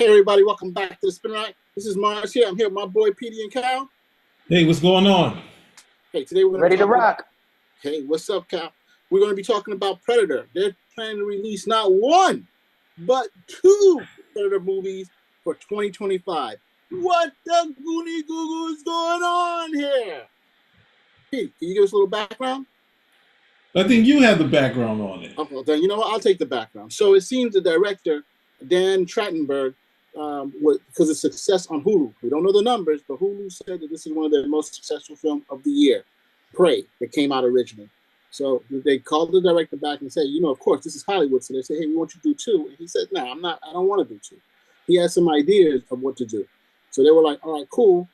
Hey everybody, welcome back to the Spin Rack. This is Mars here. I'm here with my boy Petey and Cal. Hey, what's going on? Hey, today we're Ready to rock. Hey, what's up, Cal? We're going to be talking about Predator. They're planning to release not one, but two Predator movies for 2025. What the goony goo goo is going on here? Pete, can you give us a little background? I think you have the background on it. Okay, then you know what? I'll take the background. So it seems the director, Dan Trachtenberg, because of success on Hulu. We don't know the numbers, but Hulu said that this is one of their most successful films of the year, Prey, that came out originally. So they called the director back and said, of course, this is Hollywood. So they said, hey, we want you to do two. And he said, no, I don't want to do two. He had some ideas of what to do. So they were like, all right, cool.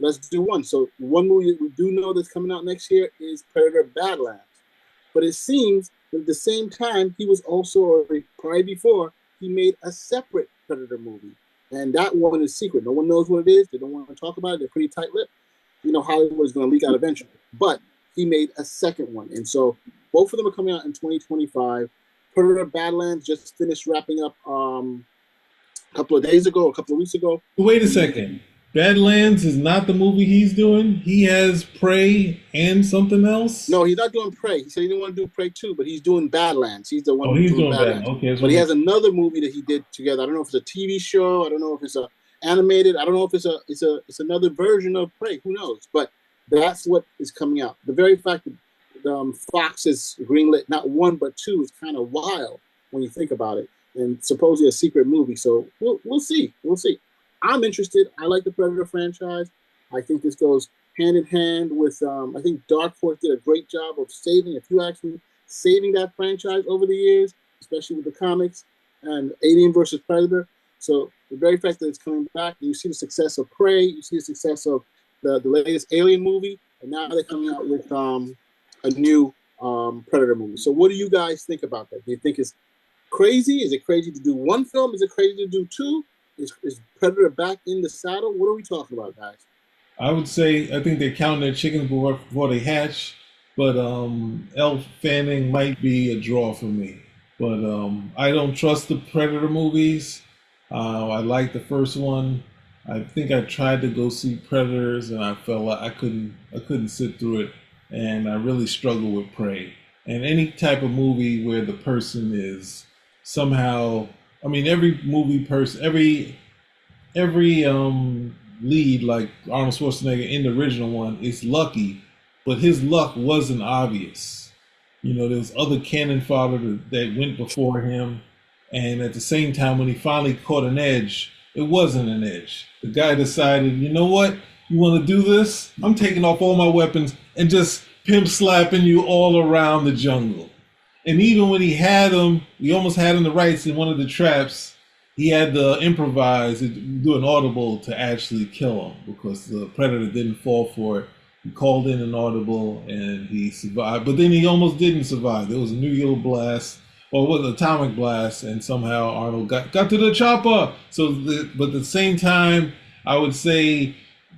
Let's do one. So one movie we do know that's coming out next year is Predator Badlands. But it seems that at the same time, he was also, probably before, he made a separate Predator movie. And that one is secret. No one knows what it is. They don't want to talk about it. They're pretty tight-lipped. Hollywood is going to leak out eventually. But he made a second one. And so both of them are coming out in 2025. Predator Badlands just finished wrapping up a couple of weeks ago. Wait a second. Badlands is not the movie he's doing? He has Prey and something else? No, he's not doing Prey. He said he didn't want to do Prey 2, but he's doing Badlands. He's the one who's doing Badlands. Okay, but he has another movie that he did together. I don't know if it's a TV show. I don't know if it's a animated. I don't know if it's another version of Prey. Who knows? But that's what is coming out. The very fact that Fox has greenlit not one but two is kind of wild when you think about it. And supposedly a secret movie. So we'll see. We'll see. I'm interested. I like the Predator franchise. I think this goes hand in hand with, I think Dark Horse did a great job of saving that franchise over the years, especially with the comics and Alien versus Predator. So the very fact that it's coming back, you see the success of Prey, you see the success of the latest Alien movie, and now they're coming out with a new Predator movie. So what do you guys think about that? Do you think it's crazy? Is it crazy to do one film? Is it crazy to do two? Is Predator back in the saddle? What are we talking about, guys? I would say I think they're counting their chickens before they hatch, but Elle Fanning might be a draw for me. But I don't trust the Predator movies. I like the first one. I think I tried to go see Predators, and I felt like I couldn't sit through it, and I really struggle with Prey. And any type of movie where the person is somehow, every movie person, every lead, like Arnold Schwarzenegger in the original one, is lucky, but his luck wasn't obvious. There was other cannon fodder that went before him, and at the same time, when he finally caught an edge, it wasn't an edge. The guy decided, you know what? You want to do this? I'm taking off all my weapons and just pimp slapping you all around the jungle. And even when he almost had him the rights in one of the traps, he had to improvise, do an audible to actually kill him because the Predator didn't fall for it. He called in an audible and he survived, but then he almost didn't survive. There was a nuclear blast, or was an atomic blast, and somehow Arnold got to the chopper. But at the same time, I would say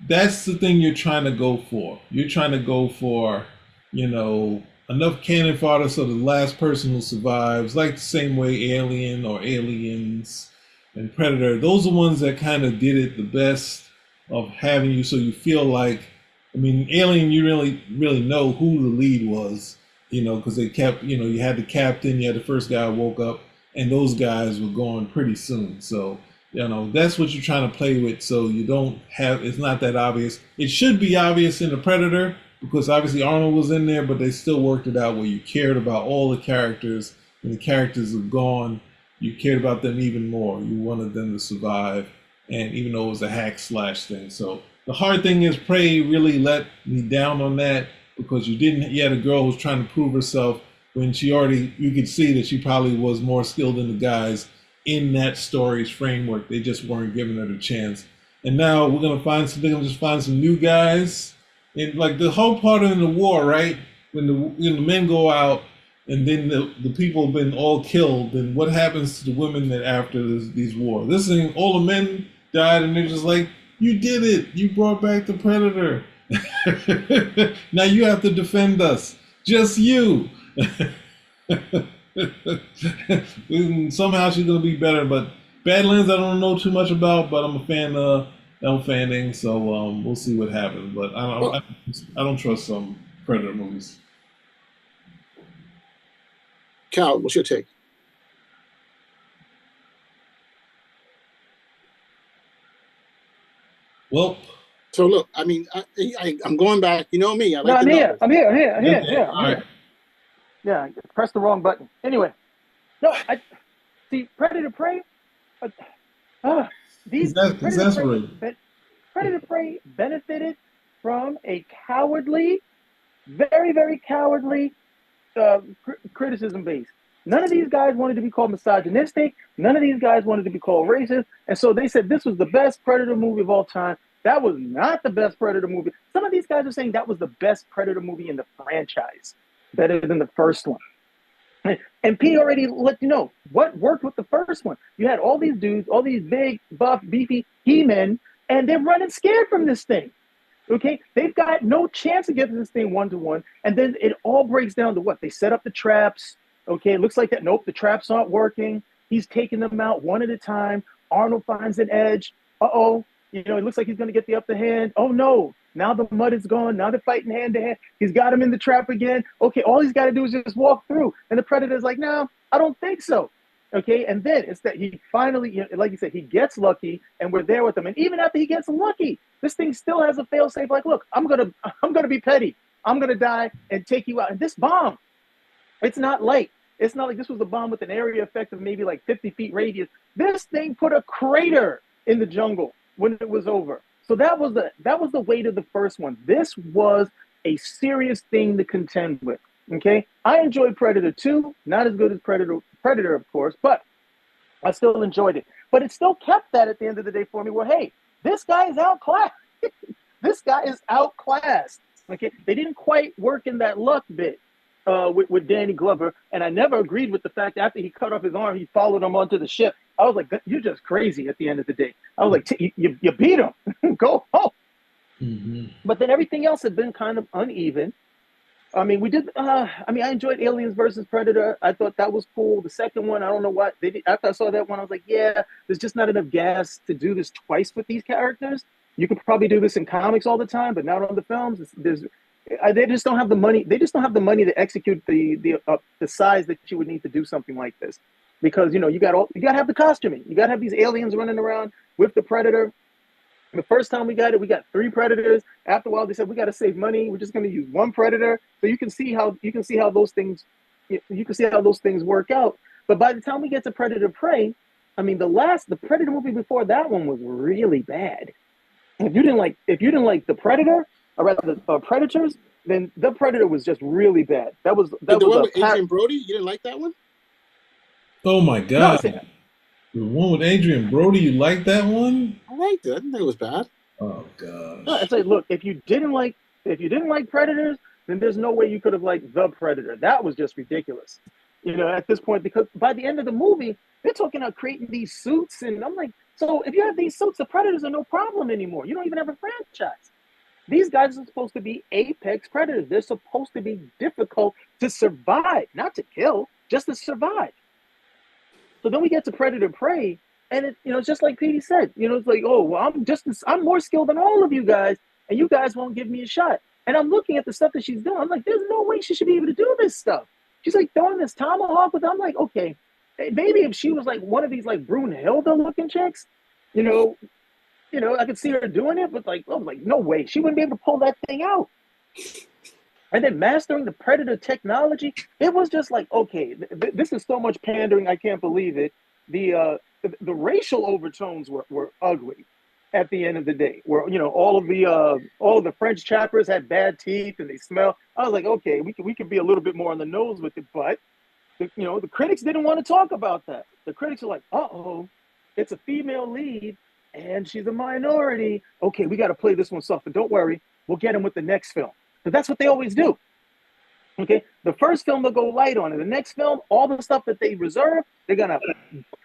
that's the thing you're trying to go for. You're trying to go for, enough cannon fodder so the last person who survives, like the same way Alien or Aliens and Predator, those are ones that kind of did it the best of having you so you feel like, Alien, you really know who the lead was, because they kept, you had the captain, you had the first guy who woke up, and those guys were gone pretty soon. So, that's what you're trying to play with, so you don't have, it's not that obvious. It should be obvious in the Predator, because obviously Arnold was in there, but they still worked it out where you cared about all the characters. When the characters are gone, you cared about them even more. You wanted them to survive, and even though it was a hack slash thing. So the hard thing is Prey really let me down on that because you had a girl who was trying to prove herself when you could see that she probably was more skilled than the guys in that story's framework. They just weren't giving her the chance. And now we're going to find some new guys. And like the whole part of the war, right? When the men go out and then the people have been all killed, then what happens to the women that after these wars? This thing, all the men died and they're just like, you did it. You brought back the Predator. Now you have to defend us. Just you. Somehow she's going to be better, but Badlands, I don't know too much about, but I'm a fan of Elle Fanning, so we'll see what happens. But Well, I don't trust some Predator movies. Cal, what's your take? Well, So look, I mean, I'm going back. You know me, I No, like the I'm here. numbers. I'm here. I'm here. I'm here. okay, Yeah, I'm all right. here. Yeah, I pressed the wrong button. Anyway, no, I see Predator Prey. Uh, He's these Predator Prey, exasperated. Predator Prey benefited from a cowardly, very, very cowardly criticism base. None of these guys wanted to be called misogynistic. None of these guys wanted to be called racist. And so they said this was the best Predator movie of all time. That was not the best Predator movie. Some of these guys are saying that was the best Predator movie in the franchise, better than the first one. And Pete already let you know what worked with the first one. You had all these dudes, all these big, buff, beefy he-men, and they're running scared from this thing. Okay, they've got no chance of getting this thing 1-to-1, and then it all breaks down to what they set up the traps. Okay, it looks like that. Nope, the traps aren't working. He's taking them out one at a time. Arnold finds an edge. It looks like he's going to get the upper hand. Oh no, now the mud is gone. Now they're fighting hand to hand. He's got him in the trap again. Okay, all he's got to do is just walk through, and the Predator's like, no, I don't think so. Okay, and then it's that he finally, like you said, he gets lucky, and we're there with him. And even after he gets lucky, this thing still has a fail-safe. Like, look, I'm gonna be petty. I'm gonna die and take you out. And this bomb, it's not light. It's not like this was a bomb with an area effect of maybe like 50 feet radius. This thing put a crater in the jungle when it was over. So that was the weight of the first one. This was a serious thing to contend with. Okay, I enjoyed Predator 2, not as good as Predator, of course, but I still enjoyed it. But it still kept that at the end of the day for me. Where hey, this guy is outclassed. This guy is outclassed. Okay, they didn't quite work in that luck bit with Danny Glover, and I never agreed with the fact that after he cut off his arm, he followed him onto the ship. I was like, you're just crazy. At the end of the day, I was like, you beat him. Go home. Mm-hmm. But then everything else had been kind of uneven. I mean, I enjoyed Aliens versus Predator. I thought that was cool. The second one, I don't know what they did. After I saw that one, I was like, yeah, there's just not enough gas to do this twice with these characters. You could probably do this in comics all the time, but not on the films. They just don't have the money. They just don't have the money to execute the size that you would need to do something like this, because you got to have the costuming. You got to have these aliens running around with the Predator. The first time we got 3 Predators. After a while, they said we got to save money. We're just going to use 1 Predator. So you can see how those things work out. But by the time we get to Predator Prey, I mean the Predator movie before that one was really bad. If you didn't like the Predator, or rather the Predators, then the Predator was just really bad. The one with Adrian Brody, you didn't like that one? Oh my No, God. The one with Adrian Brody, you like that one? I liked it. I didn't think it was bad. Oh gosh. no, it's like, look, if you didn't like Predators, then there's no way you could have liked the Predator. That was just ridiculous. At this point, because by the end of the movie, they're talking about creating these suits, and I'm like, so if you have these suits, the Predators are no problem anymore. You don't even have a franchise. These guys are supposed to be apex predators. They're supposed to be difficult to survive, not to kill, just to survive. So then we get to Predator Prey, and it's just like Petey said. It's like, oh, well, I'm more skilled than all of you guys, and you guys won't give me a shot. And I'm looking at the stuff that she's doing. I'm like, there's no way she should be able to do this stuff. She's like throwing this tomahawk with. I'm like, okay, maybe if she was like one of these like Brunhilde looking chicks, I could see her doing it, but like, I was like, no way, she wouldn't be able to pull that thing out. And then mastering the Predator technology, it was just like, okay, this is so much pandering, I can't believe it. The racial overtones were ugly at the end of the day. Where all of the French chappers had bad teeth and they smell. I was like, okay, we could be a little bit more on the nose with it, but the critics didn't want to talk about that. The critics are like, it's a female lead and she's a minority. Okay, we got to play this one soft, but don't worry, we'll get him with the next film. But that's what they always do. Okay, the first film they'll go light on it. The next film, all the stuff that they reserve, they're gonna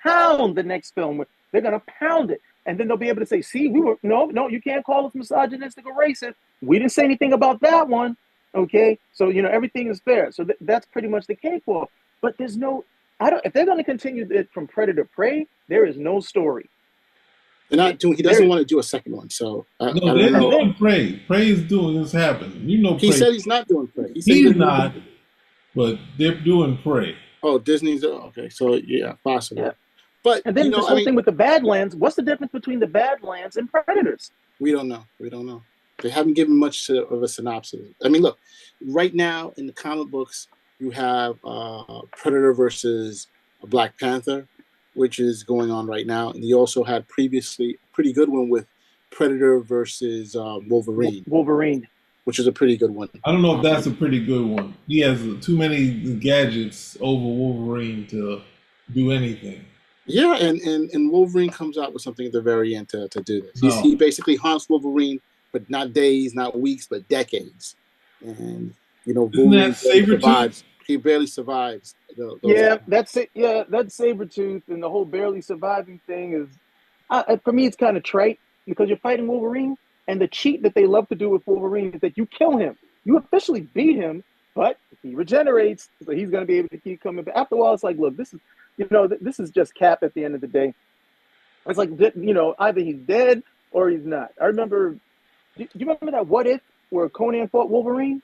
pound the next film with. They're gonna pound it, and then they'll be able to say, "See, no, you can't call us misogynistic or racist. We didn't say anything about that one." Okay, so everything is fair. So that's pretty much the cakewalk. But there's no If they're going to continue it from Predator Prey, there is no story. They're not doing. He doesn't want to do a second one, so I No, don't they're know. doing Prey. Prey is doing this happening. You know, He Prey. said he's not doing Prey. He said He's not, but they're doing Prey. Oh, Disney's okay. So yeah, possible. Yeah. But And then you know, this whole thing with the Badlands. What's the difference between the Badlands and Predators? We don't know. We don't know. They haven't given much of a synopsis. I mean, look, right now in the comic books, you have Predator versus Black Panther, which is going on right now, and you also had previously a pretty good one with Predator versus Wolverine. Wolverine, which is a pretty good one. I don't know if that's a pretty good one. He has too many gadgets over Wolverine to do anything. Yeah, and Wolverine comes out with something at the very end to do this. No. He basically haunts Wolverine, but not days, not weeks, but decades. And you know, Wolverine survives. He barely survives. That's it. Yeah, that Sabretooth and the whole barely surviving thing is, for me, it's kind of trite because you're fighting Wolverine, and the cheat that they love to do with Wolverine is that you kill him. You officially beat him, but he regenerates, so he's going to be able to keep coming back. After a while, it's like, look, this is just Cap at the end of the day. It's like, either he's dead or he's not. I remember, do you remember that What If where Conan fought Wolverine?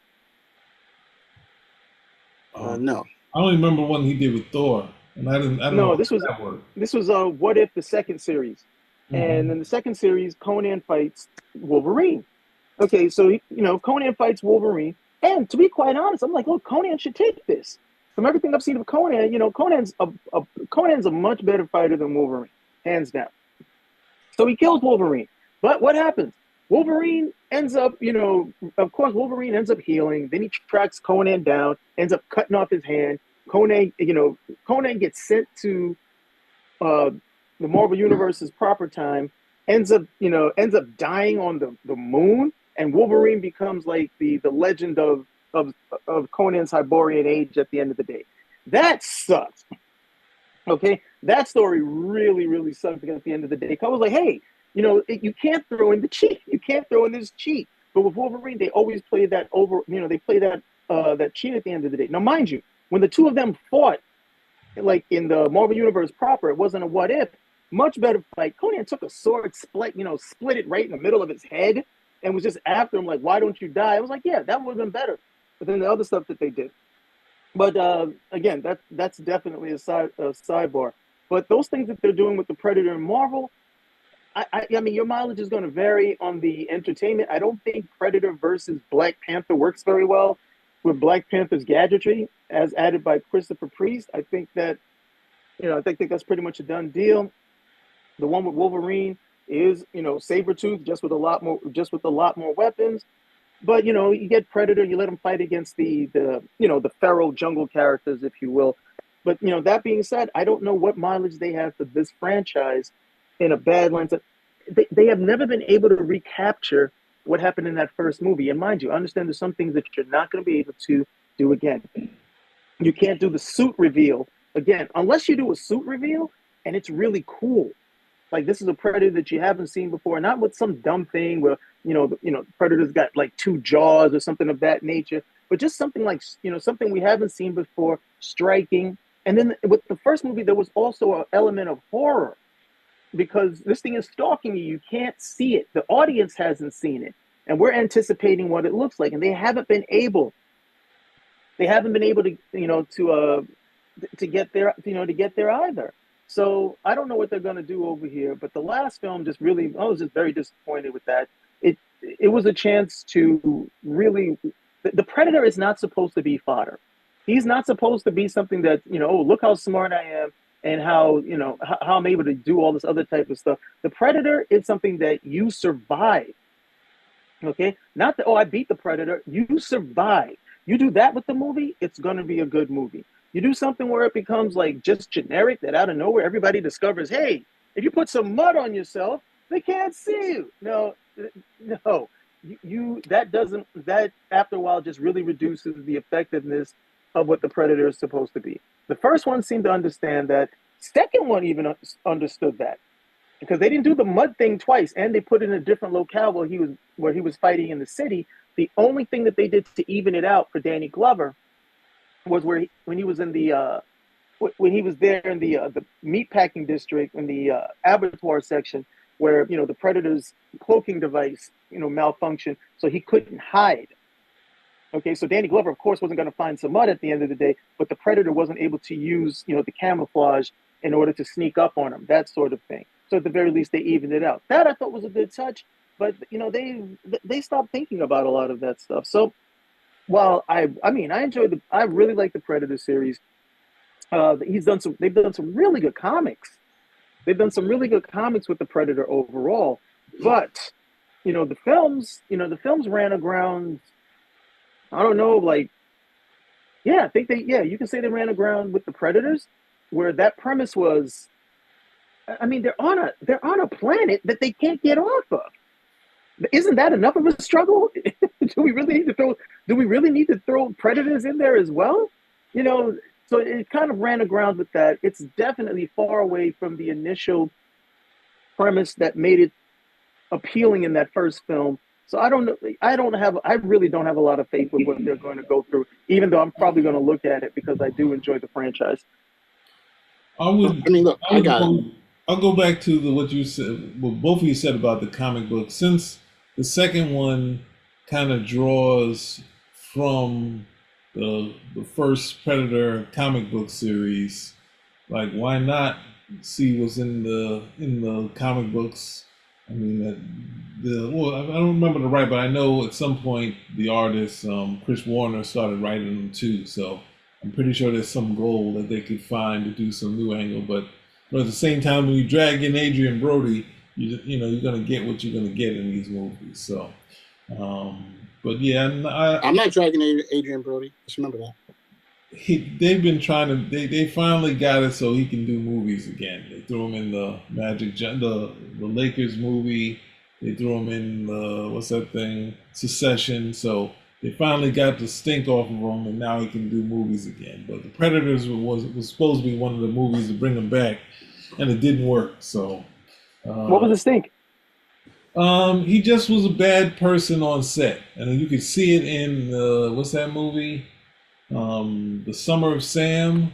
No. I don't remember one he did with Thor, and I don't know. This was What If, the second series, and in the second series, Conan fights Wolverine. Okay, so Conan fights Wolverine, and to be quite honest, I'm like, look, Conan should take this. From everything I've seen of Conan, Conan's a much better fighter than Wolverine, hands down. So he kills Wolverine, but what happens? Wolverine ends up, of course, Wolverine ends up healing. Then he tracks Conan down, ends up cutting off his hand. Conan gets sent to the Marvel Universe's proper time, ends up dying on the moon, and Wolverine becomes like the legend of Conan's Hyborian age at the end of the day. That sucks. Okay, that story really, really sucked at the end of the day. I was like, hey, you can't throw in the cheat. You can't throw in this cheat. But with Wolverine, they always play that over. They play that cheat at the end of the day. Now, mind you, when the two of them fought, like in the Marvel Universe proper, it wasn't a What If. Much better fight. Conan took a sword, split it right in the middle of his head, and was just after him like, "Why don't you die?" I was like, "Yeah, that would have been better." But then the other stuff that they did. But again, that's definitely a sidebar. But those things that they're doing with the Predator and Marvel, I mean, your mileage is going to vary on the entertainment. I don't think Predator versus Black Panther works very well with Black Panther's gadgetry as added by Christopher Priest. I think that, I think that's pretty much a done deal. The one with Wolverine is, Sabretooth, just with a lot more weapons. But, you get Predator, you let him fight against the feral jungle characters, if you will. But, that being said, I don't know what mileage they have for this franchise in a Badlands. They have never been able to recapture what happened in that first movie. And mind you, I understand there's some things that you're not going to be able to do again. You can't do the suit reveal again, unless you do a suit reveal and it's really cool. Like, this is a Predator that you haven't seen before, not with some dumb thing where, Predator's got like two jaws or something of that nature, but just something like, something we haven't seen before, striking. And then with the first movie, there was also an element of horror because this thing is stalking you. You can't see it. The audience hasn't seen it. And we're anticipating what it looks like. And they haven't been able to, to get there either. So I don't know what they're going to do over here, but the last film I was just very disappointed with that. It was a chance to really, the Predator is not supposed to be fodder. He's not supposed to be something that, oh, look how smart I am and how I'm able to do all this other type of stuff. The Predator is something that you survive. Okay? Not that, oh, I beat the Predator. You survive. You do that with the movie, it's going to be a good movie. You do something where it becomes like just generic, that out of nowhere everybody discovers, hey, if you put some mud on yourself, they can't see you. No, that after a while just really reduces the effectiveness of what the Predator is supposed to be. The first one seemed to understand that. Second one even understood that because they didn't do the mud thing twice, and they put it in a different locale where he was fighting in the city. The only thing that they did to even it out for Danny Glover was when he was in the when he was there in the meat packing district in the abattoir section, where the Predator's cloaking device malfunctioned, so he couldn't hide. Okay, so Danny Glover, of course, wasn't going to find some mud at the end of the day, but the Predator wasn't able to use the camouflage in order to sneak up on him, that sort of thing. So at the very least, they evened it out. That I thought was a good touch, but they stopped thinking about a lot of that stuff. So while I really like the Predator series. They've done some really good comics. They've done some really good comics with the Predator overall, but the films ran aground. I don't know, like, yeah, I think you can say they ran aground with the Predators, where that premise was, I mean, they're on a planet that they can't get off of. Isn't that enough of a struggle? Do we really need to throw Predators in there as well? So it kind of ran aground with that. It's definitely far away from the initial premise that made it appealing in that first film. So I really don't have a lot of faith with what they're going to go through, even though I'm probably going to look at it because I do enjoy the franchise. I'll go back to what you said, what both of you said about the comic book. Since the second one kind of draws from the first Predator comic book series, like, why not see what's in the comic books? I mean, I don't remember the right, but I know at some point the artist Chris Warner started writing them too. So I'm pretty sure there's some goal that they could find to do some new angle. But at the same time, when you drag in Adrian Brody, you're gonna get what you're gonna get in these movies. So, but yeah, I'm not dragging Adrian Brody. Just remember that. They've been trying to. They finally got it so he can do movies again. They threw him in the the Lakers movie. They threw him in what's that thing, Succession. So they finally got the stink off of him, and now he can do movies again. But the Predators was supposed to be one of the movies to bring him back, and it didn't work. So what was the stink? He just was a bad person on set, and you could see it in what's that movie? The Summer of Sam.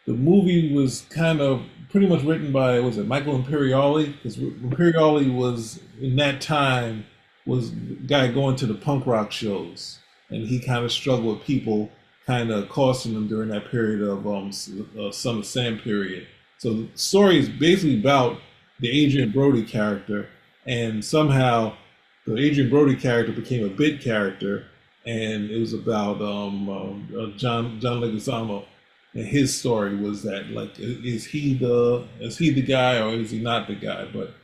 The movie was kind of pretty much written by, was it Michael Imperioli? Because Imperioli was, in that time, was the guy going to the punk rock shows, and he kind of struggled with people kind of accosting him during that period of Son of Sam period. So the story is basically about the Adrian Brody character, and somehow the Adrian Brody character became a bit character, and it was about John Leguizamo, and his story was that, like, is he the guy or is he not the guy? But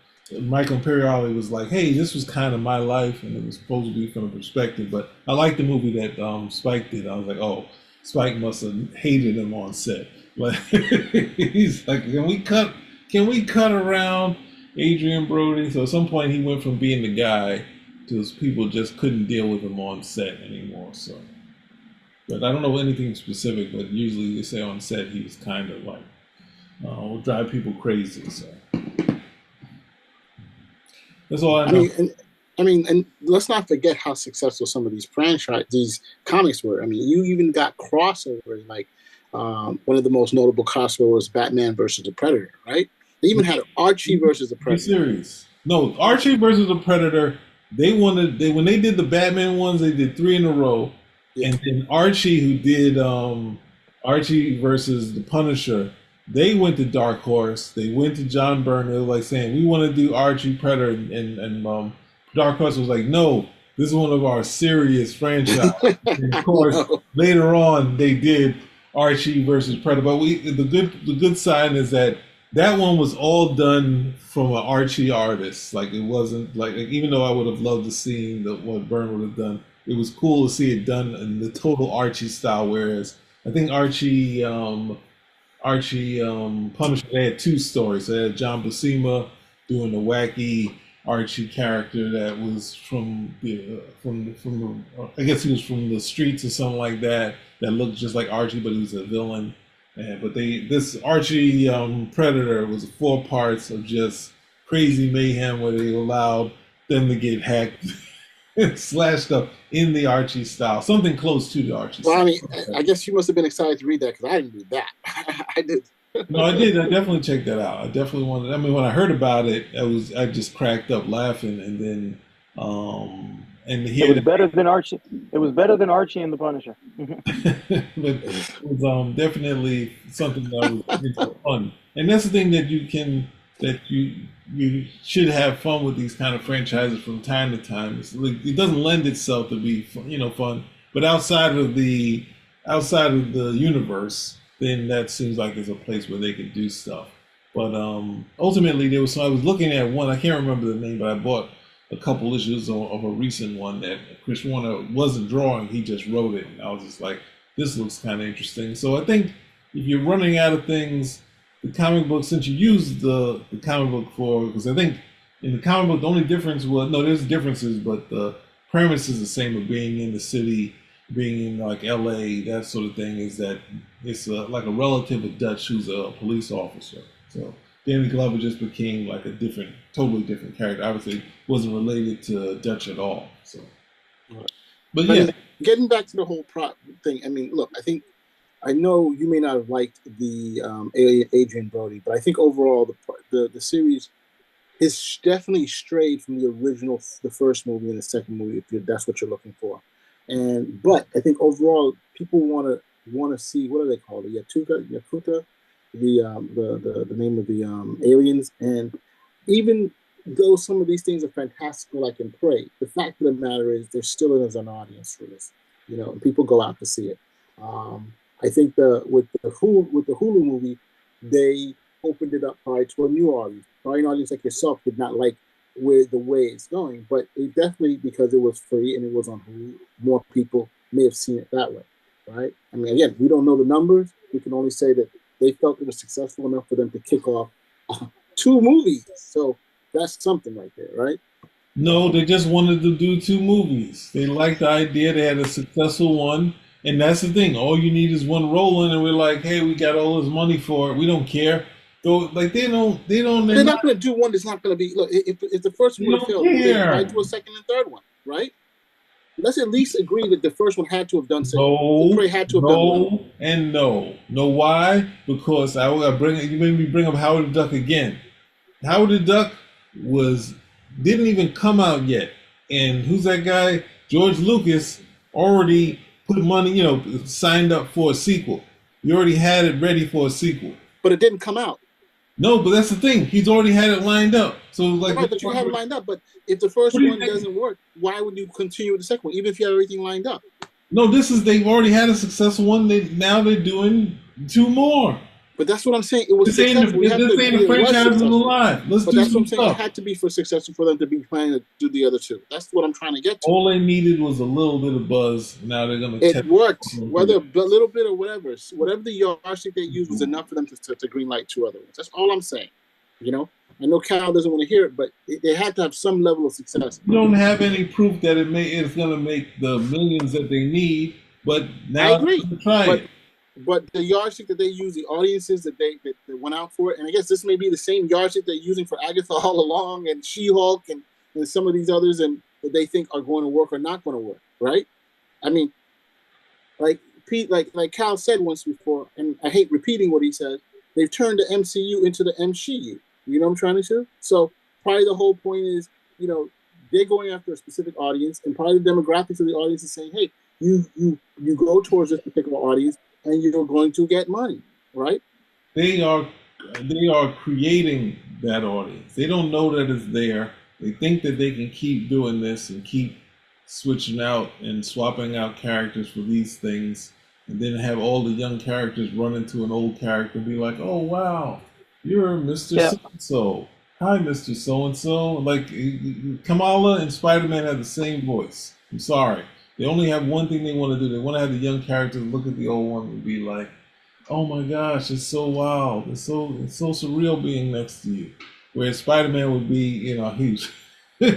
Michael Imperioli was like, hey, this was kind of my life, and it was supposed to be from a perspective. But I liked the movie that Spike did. I was like, oh, Spike must have hated him on set. Like, he's like, can we cut around Adrian Brody? So at some point he went from being the guy to people just couldn't deal with him on set anymore. So, but I don't know anything specific, but usually they say on set he was kind of like, will drive people crazy. So that's all I know. And let's not forget how successful some of these comics were. I mean, you even got crossovers, like one of the most notable crossovers, Batman versus the Predator, right? They even had Archie versus the Predator. Series. No, Archie versus the Predator. When they did the Batman ones, they did 3 in a row. Yeah. And then Archie, who did Archie versus the Punisher, they went to Dark Horse. They went to John Byrne. They were like saying, we want to do Archie Predator. And Dark Horse was like, no, this is one of our serious franchises. And of course, later on, they did Archie versus Predator. But the good sign is that one was all done from an Archie artist. Like, it wasn't like even though I would have loved to see what Byrne would have done, it was cool to see it done in the total Archie style. Whereas I think Archie Punisher, they had 2 stories. They had John Buscema doing the wacky Archie character that was from I guess he was from the streets or something like that looked just like Archie, but he was a villain. But this Archie Predator was 4 parts of just crazy mayhem where they allowed them to get hacked slash stuff in the Archie style, something close to the Archie Well, style. I mean, I guess you must have been excited to read that because I didn't read that. I did. No, I did. I definitely checked that out. I definitely wanted. I mean, when I heard about it, I just cracked up laughing, and then and to It hear was that, better than Archie. It was better than Archie and the Punisher. but it was definitely something that was fun. And that's the thing that you should have fun with these kind of franchises from time to time. It doesn't lend itself to be fun, but outside of the universe, then that seems like it's a place where they could do stuff. But ultimately, I was looking at one. I can't remember the name, but I bought a couple issues of a recent one that Chris Warner wasn't drawing; he just wrote it, and I was just like, "This looks kind of interesting." So I think if you're running out of things, the comic book, since you used the comic book because I think in the comic book the only difference was there's differences, but the premise is the same of being in the city, being in like LA, that sort of thing. Is that it's like a relative of Dutch who's a police officer. So Danny Glover just became like totally different character. Obviously, wasn't related to Dutch at all. So, but yeah, getting back to the whole prop thing. I mean, look, I know you may not have liked the Adrian Brody, but I think overall the series is definitely strayed from the original, the first movie and the second movie, if that's what you're looking for. But I think overall people want to see, what are they called? Yakuta, the name of the aliens. And even though some of these things are fantastical, like in Prey, the fact of the matter is there still is an audience for this, and people go out to see it. I think with the Hulu movie, they opened it up probably to a new audience. Probably an audience like yourself did not like the way it's going, but it definitely, because it was free and it was on Hulu, more people may have seen it that way, right? I mean, again, we don't know the numbers. We can only say that they felt it was successful enough for them to kick off 2 movies. So that's something right there, right? no, they just wanted to do 2 movies. They liked the idea. They had a successful one. And that's the thing. All you need is one rolling, and we're like, "Hey, we got all this money for it. We don't care." Though, like they don't. They're not going to do one that's not going to be. Look, if the first one failed, they might do a second and third one, right? Let's at least agree that the first one had to have done something. No, had to have done well. And no. Know why? Because you made me bring up Howard the Duck again. Howard the Duck didn't even come out yet, and who's that guy? George Lucas already put money, signed up for a sequel. You already had it ready for a sequel. But it didn't come out. No, but that's the thing. He's already had it lined up. So like, right, but you have it lined up. But if the first one doesn't work, why would you continue with the second one, even if you have everything lined up? No, they've already had a successful one. Now they're doing 2 more. But that's what I'm saying. It was successful. The franchise is alive. But that's what I'm saying. It had to be successful for them to be planning to do the other 2. That's what I'm trying to get to. All they needed was a little bit of buzz. Now they're going to. It worked, whether a little bit or whatever. Whatever the yardstick they used was enough for them to greenlight 2 other ones. That's all I'm saying. I know Cal doesn't want to hear it, but they had to have some level of success. You don't have any proof that it's going to make the millions that they need. But now I agree. Try it. But the yardstick that they use, the audiences that they went out for it, and I guess this may be the same yardstick they're using for Agatha all along, and She-Hulk, and some of these others, and that they think are going to work or not going to work, right? I mean, like Pete, like Cal said once before, and I hate repeating what he said. They've turned the MCU into the MCU. You know what I'm trying to say? So probably the whole point is, they're going after a specific audience, and probably the demographics of the audience is saying, hey, you go towards this particular audience, and you're going to get money, right? They are creating that audience. They don't know that it's there. They think that they can keep doing this and keep switching out and swapping out characters for these things, and then have all the young characters run into an old character and be like, "Oh wow, you're Mr. So-and-so. Hi, Mr. So-and-so." Like Kamala and Spider-Man have the same voice. I'm sorry. They only have one thing they want to do. They want to have the young characters look at the old one and be like, "Oh my gosh, it's so wild. It's so surreal being next to you." Whereas Spider-Man would be, he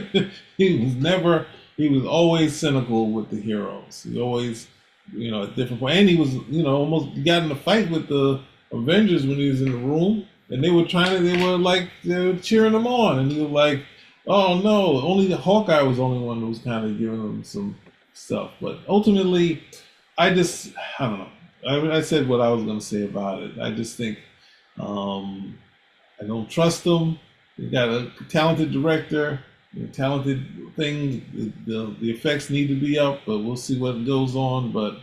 was always cynical with the heroes. He always, a different point. And he was, almost got in a fight with the Avengers when he was in the room, and they were cheering him on, and he was like, Oh no, only the Hawkeye was the only one who was kind of giving them some stuff. But ultimately, I don't know. I said what I was going to say about it. I just think um, I don't trust them. They got a talented director, talented things. The effects need to be up, but we'll see what goes on. But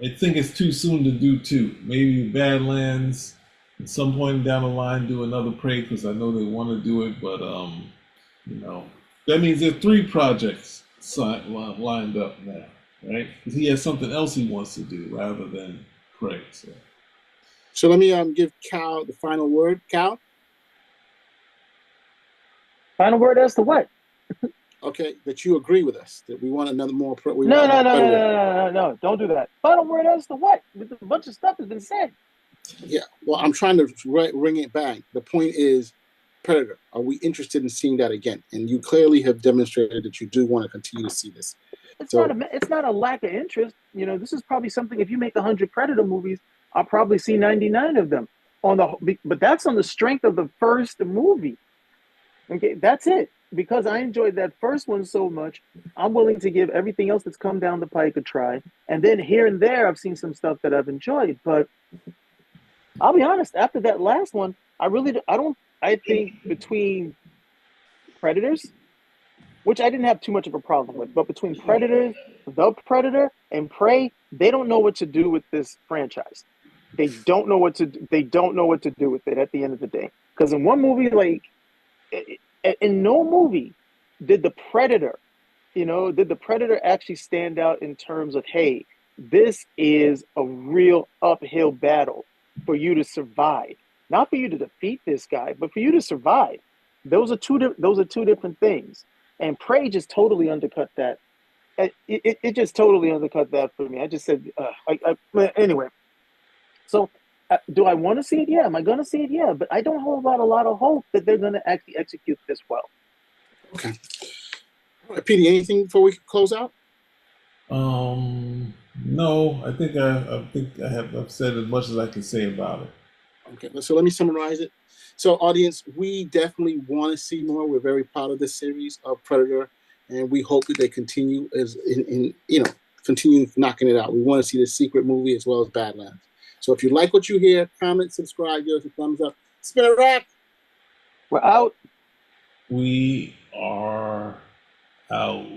I think it's too soon to do two. Maybe Badlands at some point down the line do another Prey because I know they want to do it, but you know that means there are three projects lined up now, right? Because he has something else he wants to do rather than Prey. So let me give Cal the final word. Cal, Final word as to what? okay, that you agree with us that we want another more. We No, want no, another no, no, Predator. no, no, no, no. Don't do that. Final word as to what? A bunch of stuff has been said. Yeah, well, I'm trying to ring it back. The point is, Predator. Are we interested in seeing that again? And you clearly have demonstrated that you do want to continue to see this. So It's not a lack of interest. You know, this is probably something. If you make 100 Predator movies, I'll probably see 99 of them but that's on the strength of the first movie. Okay, that's it. Because I enjoyed that first one so much, I'm willing to give everything else that's come down the pike a try. And then here and there, I've seen some stuff that I've enjoyed. But I'll be honest, after that last one, I think between Predators, which I didn't have too much of a problem with, but between Predators, The Predator, and Prey, they don't know what to do with this franchise. They don't know what to do with it at the end of the day. Because in one movie, like in no movie did the Predator actually stand out in terms of, hey, this is a real uphill battle for you to survive. Not for you to defeat this guy, but for you to survive. Those are two different things. And Prey just totally undercut that. It just totally undercut that for me. I just said, anyway. So, do I want to see it? Yeah. Am I going to see it? Yeah. But I don't hold out a lot of hope that they're going to actually execute this well. okay, all right, Petey, anything before we close out? No, I think I've said as much as I can say about it. Okay, so let me summarize it. So, audience, we definitely want to see more. We're very proud of this series of Predator, and we hope that they continue as in continue knocking it out. We want to see the secret movie as well as Badlands. So, if you like what you hear, comment, subscribe, give us a thumbs up. Spin a rack. We're out. We are out.